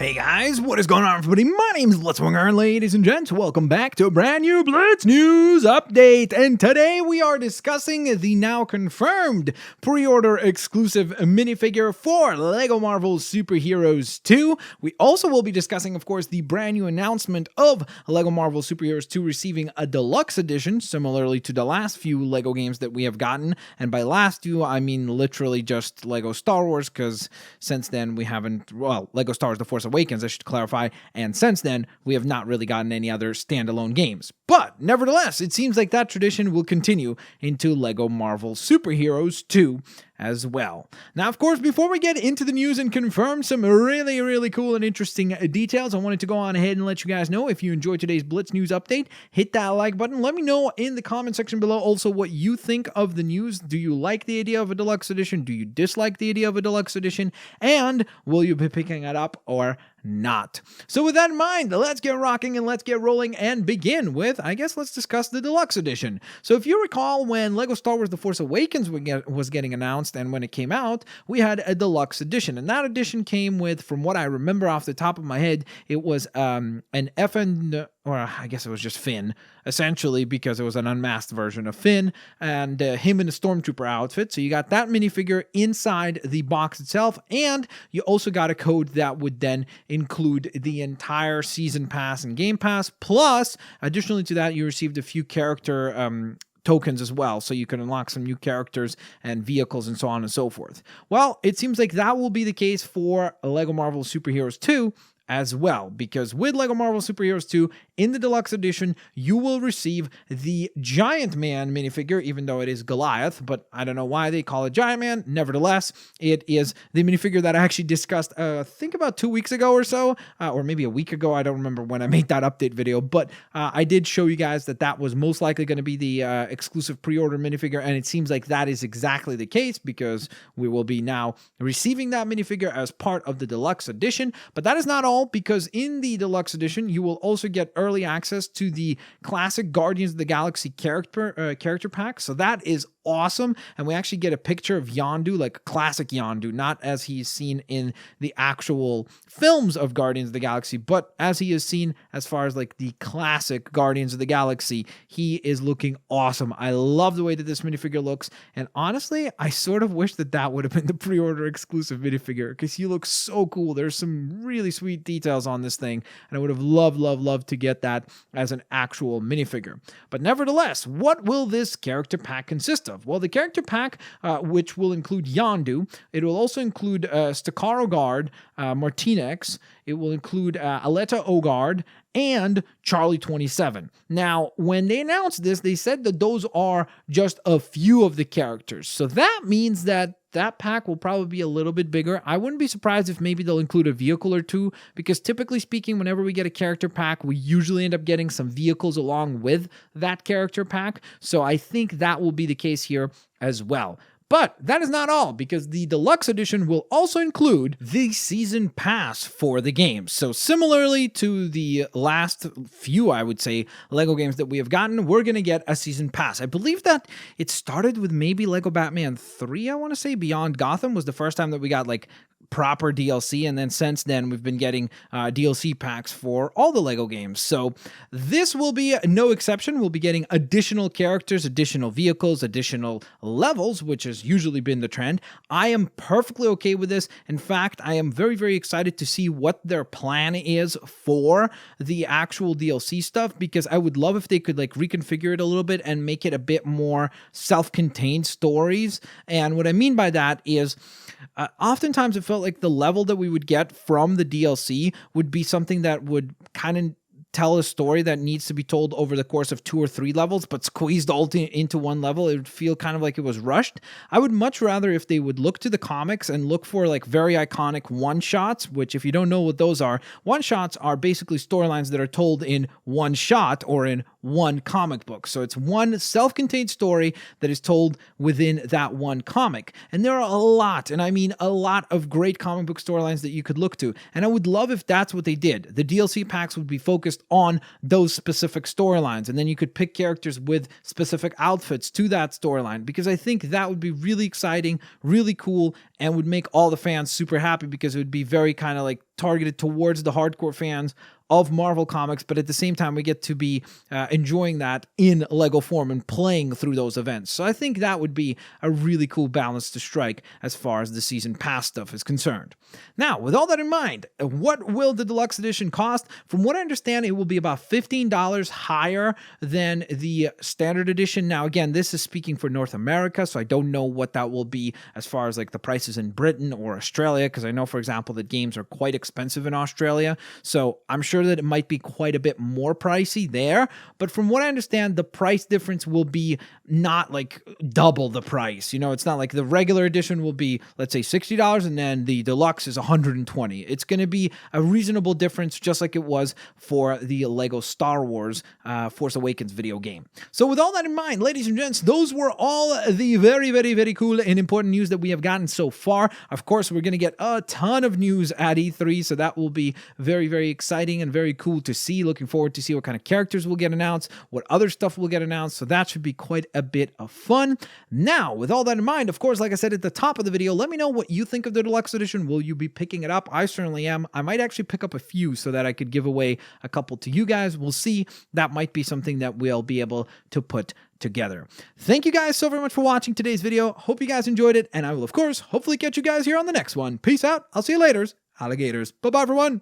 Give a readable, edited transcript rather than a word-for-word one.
Hey guys, what is going on everybody? My name is Blitzwinger, and ladies and gents, welcome back to a brand new Blitz News Update. And today we are discussing the now confirmed pre-order exclusive minifigure for LEGO Marvel Superheroes 2. We also will be discussing, of course, the brand new announcement of LEGO Marvel Superheroes 2 receiving a deluxe edition, similarly to the last few LEGO games that we have gotten. And by last few, I mean literally just LEGO Star Wars, because since then we haven't, well, LEGO Star Wars The Force Awakens, I should clarify, and since then we have not really gotten any other standalone games. But nevertheless, it seems like that tradition will continue into LEGO Marvel Superheroes 2 as well. Now, of course, before we get into the news and confirm some really cool and interesting details, I wanted to go on ahead and let you guys know, if you enjoyed today's Blitz News Update, hit that like button. Let me know in the comment section below also what you think of the news. Do you like the idea of a deluxe edition? Do you dislike the idea of a deluxe edition? And will you be picking it up or not? So with that in mind, let's get rocking and let's get rolling and begin with, I guess, let's discuss the deluxe edition. So if you recall, when LEGO Star Wars The Force Awakens was getting announced, and when it came out, we had a deluxe edition, and that edition came with, from what I remember off the top of my head, it was an FN, or I guess it was just Finn, essentially, because it was an unmasked version of Finn, and him in a Stormtrooper outfit. So you got that minifigure inside the box itself, and you also got a code that would then include the entire Season Pass and Game Pass, plus, additionally to that, you received a few character tokens as well, so you can unlock some new characters and vehicles and so on and so forth. Well, it seems like that will be the case for LEGO Marvel Superheroes 2 as well, because with LEGO Marvel Superheroes 2 in the deluxe edition, you will receive the Giant Man minifigure, even though it is Goliath, but I don't know why they call it Giant Man. Nevertheless, it is the minifigure that I actually discussed, I think about 2 weeks ago or so, or maybe a week ago. I don't remember when I made that update video, but I did show you guys that that was most likely going to be the exclusive pre-order minifigure, and it seems like that is exactly the case, because we will be now receiving that minifigure as part of the deluxe edition. But that is not all, because in the deluxe edition, you will also get early access to the classic Guardians of the Galaxy character pack. So that is awesome, and we actually get a picture of Yondu, like classic Yondu, not as he's seen in the actual films of Guardians of the Galaxy, but as he is seen as far as like the classic Guardians of the Galaxy. He is looking awesome. I love the way that this minifigure looks, and honestly, I sort of wish that that would have been the pre-order exclusive minifigure, because he looks so cool. There's some really sweet details on this thing, and I would have loved to get that as an actual minifigure. But nevertheless, what will this character pack consist of? Well, the character pack, which will include Yondu, it will also include Stakaro Guard, Martinex, it will include Aleta Ogard, and Charlie 27. Now, when they announced this, they said that those are just a few of the characters. So that means that that pack will probably be a little bit bigger. I wouldn't be surprised if maybe they'll include a vehicle or two, because typically speaking, whenever we get a character pack, we usually end up getting some vehicles along with that character pack. So I think that will be the case here as well. But that is not all, because the deluxe edition will also include the season pass for the game. So similarly to the last few, I would say, LEGO games that we have gotten, we're going to get a season pass. I believe that it started with maybe LEGO Batman 3, I want to say. Beyond Gotham was the first time that we got like proper DLC, and then since then we've been getting DLC packs for all the LEGO games. So this will be no exception. We'll be getting additional characters, additional vehicles, additional levels, which has usually been the trend. I am perfectly okay with this. In fact, I am very excited to see what their plan is for the actual DLC stuff, because I would love if they could like reconfigure it a little bit and make it a bit more self-contained stories. And what I mean by that is oftentimes it felt like the level that we would get from the DLC would be something that would kind of tell a story that needs to be told over the course of 2 or 3 levels, but squeezed all into one level. It would feel kind of like it was rushed. I would much rather if they would look to the comics and look for like very iconic one-shots, which if you don't know what those are, one-shots are basically storylines that are told in one shot or in one comic book. So it's one self-contained story that is told within that one comic. And there are a lot, and I mean a lot of great comic book storylines that you could look to. And I would love if that's what they did. The DLC packs would be focused on those specific storylines, and then you could pick characters with specific outfits to that storyline, because I think that would be really exciting, really cool, and would make all the fans super happy, because it would be very kind of like targeted towards the hardcore fans of Marvel Comics, but at the same time, we get to be enjoying that in Lego form and playing through those events. So I think that would be a really cool balance to strike as far as the season pass stuff is concerned. Now, with all that in mind, what will the Deluxe Edition cost? From what I understand, it will be about $15 higher than the Standard Edition. Now, again, this is speaking for North America, so I don't know what that will be as far as like the prices in Britain or Australia, because I know, for example, that games are quite expensive in Australia, so I'm sure that it might be quite a bit more pricey there. But from what I understand, the price difference will be not like double the price. You know, it's not like the regular edition will be, let's say, $60 and then the deluxe is $120. It's going to be a reasonable difference, just like it was for the Lego Star Wars Force Awakens video game. So with all that in mind, ladies and gents, those were all the very, very, very cool and important news that we have gotten so far. Of course, we're going to get a ton of news at E3, so that will be very, very exciting and very cool to see. Looking forward to see what kind of characters will get announced, what other stuff will get announced, so that should be quite a bit of fun. Now, with all that in mind, of course, like I said at the top of the video, let me know what you think of the Deluxe Edition. Will you be picking it up? I certainly am. I might actually pick up a few so that I could give away a couple to you guys. We'll see. That might be something that we'll be able to put together. Thank you guys so very much for watching today's video. Hope you guys enjoyed it, and I will, of course, hopefully catch you guys here on the next one. Peace out. I'll see you later, alligators. Bye-bye, everyone.